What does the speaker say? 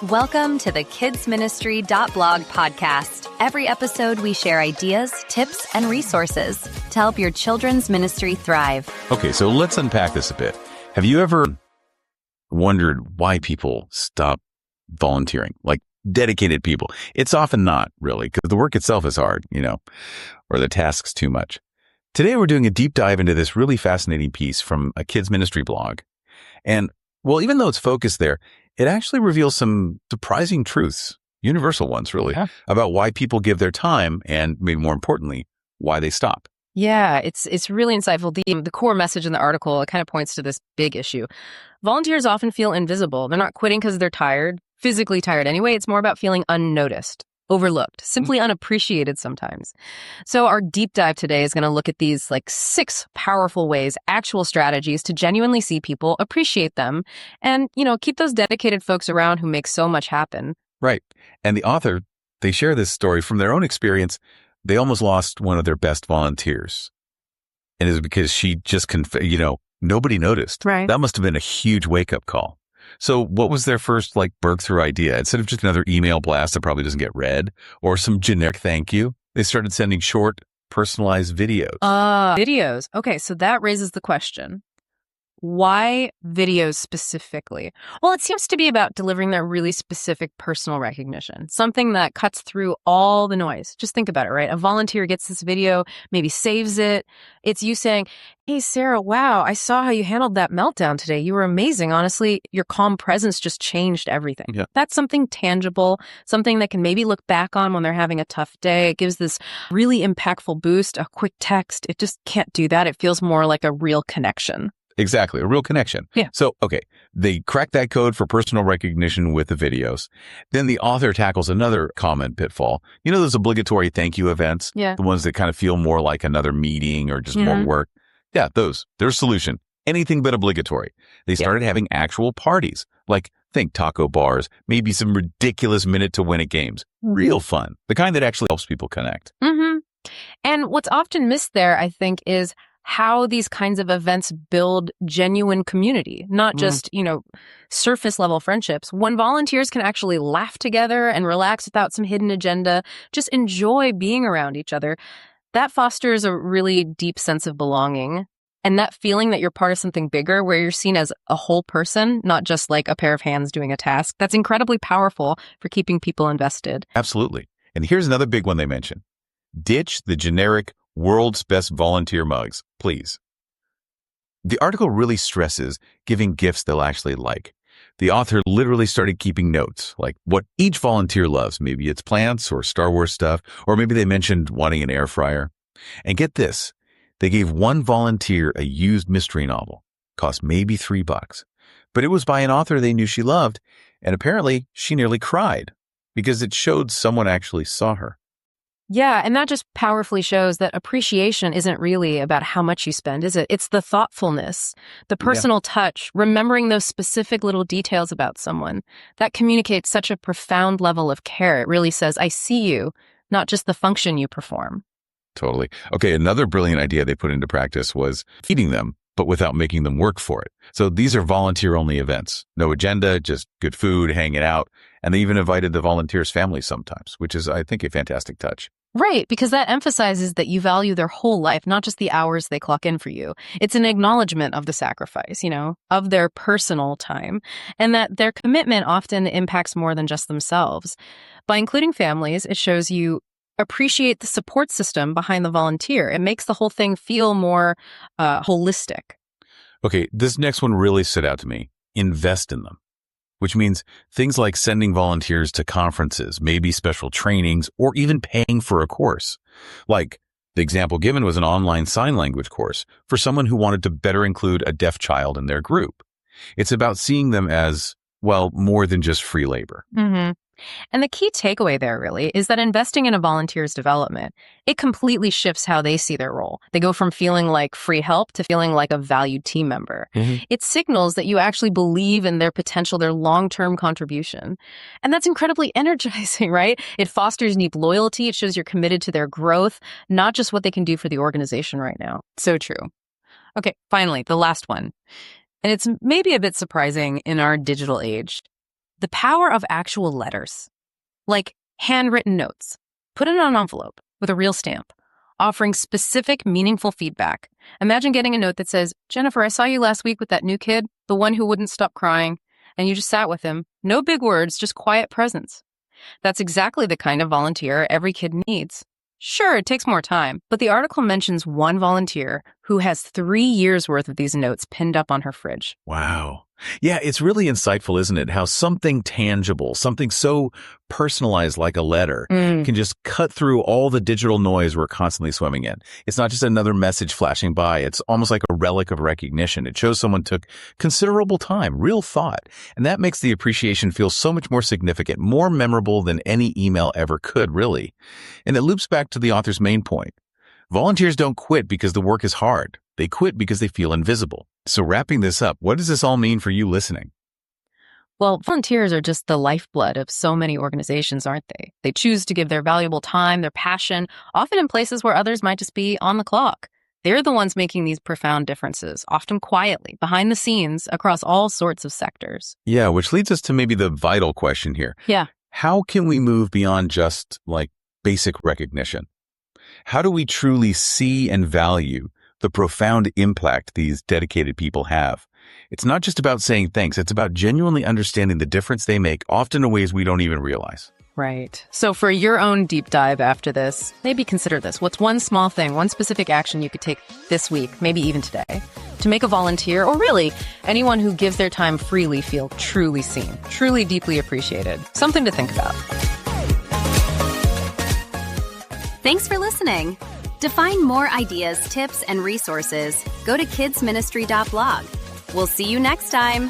Welcome to the kidsministry.blog podcast. Every episode, we share ideas, tips, and resources to help your children's ministry thrive. Okay, so let's unpack this a bit. Have you ever wondered why people stop volunteering? Like dedicated people. It's often not really, because the work itself is hard, or the task's too much. Today, we're doing a deep dive into this really fascinating piece from a kids ministry blog. And, well, even though it's focused there, it actually reveals some surprising truths, universal ones, really, about why people give their time and, maybe more importantly, why they stop. Yeah, it's really insightful. The core message in the article, it kind of points to this big issue. Volunteers often feel invisible. They're not quitting because they're tired, physically tired anyway. It's more about feeling unnoticed, overlooked, simply unappreciated sometimes. So our deep dive today is going to look at these 6 powerful ways, actual strategies to genuinely see people, appreciate them, and, keep those dedicated folks around who make so much happen. Right. And the author, they share this story from their own experience. They almost lost one of their best volunteers. And it was because she just, nobody noticed. Right. That must have been a huge wake-up call. So what was their first breakthrough idea? Instead of just another email blast that probably doesn't get read or some generic thank you, they started sending short, personalized videos. Videos. Okay, so that raises the question. Why videos specifically? Well, it seems to be about delivering that really specific personal recognition, something that cuts through all the noise. Just think about it, right? A volunteer gets this video, maybe saves it. It's you saying, "Hey, Sarah, wow, I saw how you handled that meltdown today. You were amazing. Honestly, your calm presence just changed everything." Yeah. That's something tangible, something that can maybe look back on when they're having a tough day. It gives this really impactful boost, a quick text. It just can't do that. It feels more like a real connection. Exactly. A real connection. Yeah. So, okay, they crack that code for personal recognition with the videos. Then the author tackles another common pitfall. Those obligatory thank you events? Yeah. The ones that kind of feel more like another meeting or just more work. Yeah, those. Their solution. Anything but obligatory. They started having actual parties. Think taco bars, maybe some ridiculous minute to win it games. Real fun. The kind that actually helps people connect. Mm-hmm. And what's often missed there, I think, is how these kinds of events build genuine community, not just, surface level friendships. When volunteers can actually laugh together and relax without some hidden agenda, just enjoy being around each other, that fosters a really deep sense of belonging. And that feeling that you're part of something bigger, where you're seen as a whole person, not just like a pair of hands doing a task, that's incredibly powerful for keeping people invested. Absolutely. And here's another big one they mention. Ditch the generic world's best volunteer mugs, please. The article really stresses giving gifts they'll actually like. The author literally started keeping notes, like what each volunteer loves. Maybe it's plants or Star Wars stuff, or maybe they mentioned wanting an air fryer. And get this, they gave one volunteer a used mystery novel, cost maybe $3, but it was by an author they knew she loved, and apparently she nearly cried because it showed someone actually saw her. Yeah, and that just powerfully shows that appreciation isn't really about how much you spend, is it? It's the thoughtfulness, the personal touch, remembering those specific little details about someone. That communicates such a profound level of care. It really says, I see you, not just the function you perform. Totally. Okay, another brilliant idea they put into practice was feeding them, but without making them work for it. So these are volunteer-only events. No agenda, just good food, hanging out. And they even invited the volunteers' families sometimes, which is, I think, a fantastic touch. Right, because that emphasizes that you value their whole life, not just the hours they clock in for you. It's an acknowledgement of the sacrifice, of their personal time, and that their commitment often impacts more than just themselves. By including families, it shows you appreciate the support system behind the volunteer. It makes the whole thing feel more holistic. Okay, this next one really stood out to me. Invest in them. Which means things like sending volunteers to conferences, maybe special trainings, or even paying for a course. Like, the example given was an online sign language course for someone who wanted to better include a deaf child in their group. It's about seeing them as, more than just free labor. Mm-hmm. And the key takeaway there really is that investing in a volunteer's development, it completely shifts how they see their role. They go from feeling like free help to feeling like a valued team member. Mm-hmm. It signals that you actually believe in their potential, their long-term contribution. And that's incredibly energizing, right? It fosters deep loyalty. It shows you're committed to their growth, not just what they can do for the organization right now. So true. Okay, finally, the last one. And it's maybe a bit surprising in our digital age. the power of actual letters, like handwritten notes. Put it in an envelope with a real stamp, offering specific, meaningful feedback. Imagine getting a note that says, Jennifer, I saw you last week with that new kid, the one who wouldn't stop crying, and you just sat with him. No big words, just quiet presence. That's exactly the kind of volunteer every kid needs. Sure, it takes more time, but the article mentions one volunteer who has 3 years' worth of these notes pinned up on her fridge. Wow. Yeah, it's really insightful, isn't it? How something tangible, something so personalized like a letter can just cut through all the digital noise we're constantly swimming in. It's not just another message flashing by. It's almost like a relic of recognition. It shows someone took considerable time, real thought. And that makes the appreciation feel so much more significant, more memorable than any email ever could, really. And it loops back to the author's main point. Volunteers don't quit because the work is hard. They quit because they feel invisible. So wrapping this up, what does this all mean for you listening? Well, volunteers are just the lifeblood of so many organizations, aren't they? They choose to give their valuable time, their passion, often in places where others might just be on the clock. They're the ones making these profound differences, often quietly, behind the scenes, across all sorts of sectors. Yeah, which leads us to maybe the vital question here. Yeah. How can we move beyond just like basic recognition? How do we truly see and value the profound impact these dedicated people have? It's not just about saying thanks. It's about genuinely understanding the difference they make, often in ways we don't even realize. Right. So for your own deep dive after this, maybe consider this. What's one small thing, one specific action you could take this week, maybe even today, to make a volunteer, or really anyone who gives their time freely, feel truly seen, truly deeply appreciated? Something to think about. Thanks for listening. To find more ideas, tips, and resources, go to kidsministry.blog. We'll see you next time.